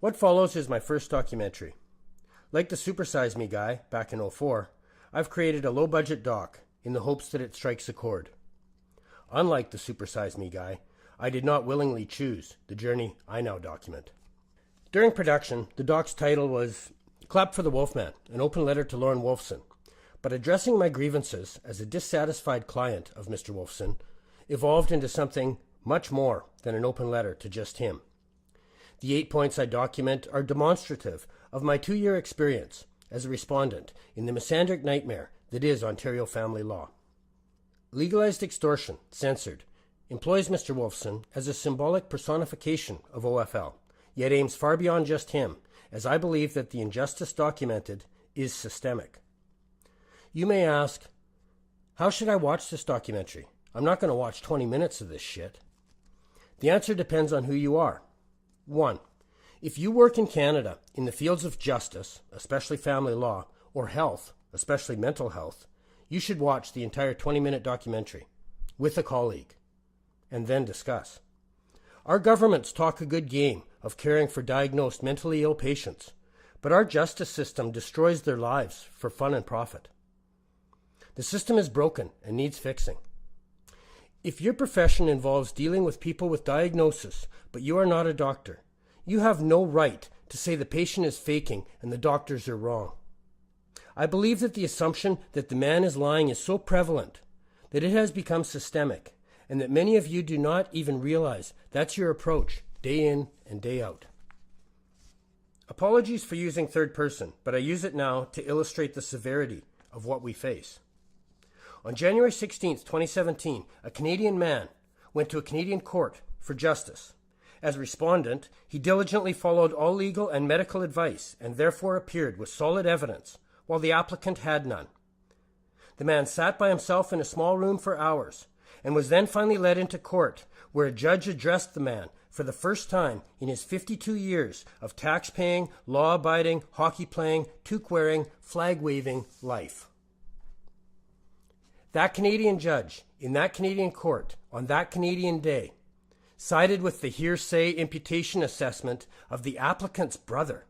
What follows is my first documentary. Like the Super Size Me guy back in '04, I've created a low-budget doc in the hopes that it strikes a chord. Unlike the Super Size Me guy, I did not willingly choose the journey I now document. During production, the doc's title was Clap for the Wolfman, an open letter to Lorne Wolfson, but addressing my grievances as a dissatisfied client of Mr. Wolfson evolved into something much more than an open letter to just him. The 8 points I document are demonstrative of my 2-year experience as a respondent in the misandric nightmare that is Ontario family law. Legalized extortion, censored, employs Mr. Wolfson as a symbolic personification of OFL, yet aims far beyond just him, as I believe that the injustice documented is systemic. You may ask, how should I watch this documentary? I'm not going to watch 20 minutes of this shit. The answer depends on who you are. 1. If you work in Canada in the fields of justice, especially family law, or health, especially mental health, you should watch the entire 20-minute documentary with a colleague and then discuss. Our governments talk a good game of caring for diagnosed mentally ill patients, but our justice system destroys their lives for fun and profit. The system is broken and needs fixing. If your profession involves dealing with people with diagnosis, but you are not a doctor, you have no right to say the patient is faking and the doctors are wrong. I believe that the assumption that the man is lying is so prevalent that it has become systemic, and that many of you do not even realize that's your approach day in and day out. Apologies for using third person, but I use it now to illustrate the severity of what we face. On January 16, 2017, a Canadian man went to a Canadian court for justice. As respondent, he diligently followed all legal and medical advice and therefore appeared with solid evidence, while the applicant had none. The man sat by himself in a small room for hours and was then finally led into court, where a judge addressed the man for the first time in his 52 years of tax-paying, law-abiding, hockey-playing, toque-wearing, flag-waving life. That Canadian judge, in that Canadian court, on that Canadian day, sided with the hearsay imputation assessment of the applicant's brother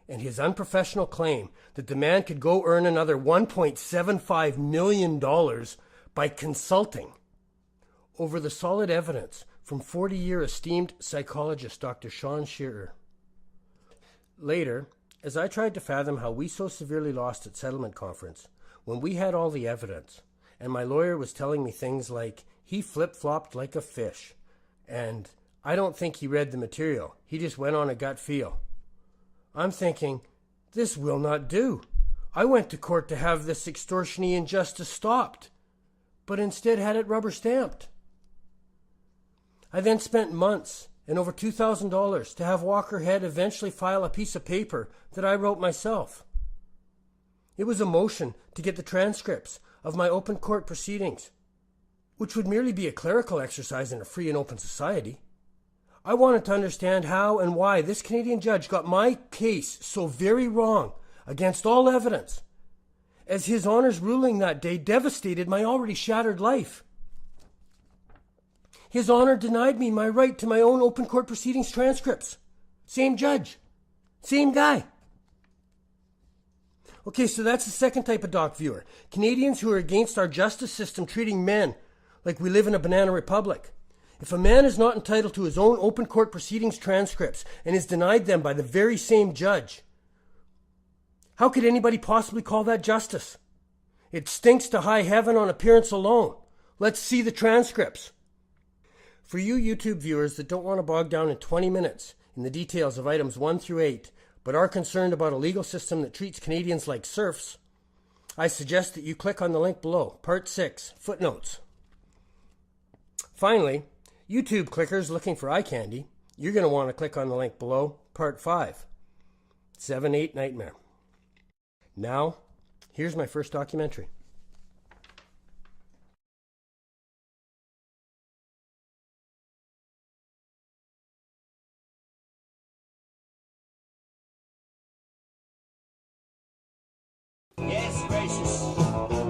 and his unprofessional claim that the man could go earn another $1.75 million by consulting over the solid evidence from 40-year esteemed psychologist Dr. Sean Shearer. Later, as I tried to fathom how we so severely lost at settlement conference, when we had all the evidence, and my lawyer was telling me things like, he flip-flopped like a fish, and I don't think he read the material, he just went on a gut feel. I'm thinking, this will not do. I went to court to have this extortiony injustice stopped, but instead had it rubber stamped. I then spent months and over $2,000 to have Walker Head eventually file a piece of paper that I wrote myself. It was a motion to get the transcripts of my open court proceedings, which would merely be a clerical exercise in a free and open society. I wanted to understand how and why this Canadian judge got my case so very wrong against all evidence, as his Honour's ruling that day devastated my already shattered life. His Honour denied me my right to my own open court proceedings transcripts. Same judge. Same guy. Okay, so that's the second type of doc viewer. Canadians who are against our justice system treating men like we live in a banana republic. If a man is not entitled to his own open court proceedings transcripts and is denied them by the very same judge, how could anybody possibly call that justice? It stinks to high heaven on appearance alone. Let's see the transcripts. For you YouTube viewers that don't want to bog down in 20 minutes in the details of items 1 through 8, but are concerned about a legal system that treats Canadians like serfs, I suggest that you click on the link below, Part 6, Footnotes. Finally, YouTube clickers looking for eye candy, you're going to want to click on the link below, Part 5, 7-8 Nightmare. Now, here's my first documentary. Yes, gracious.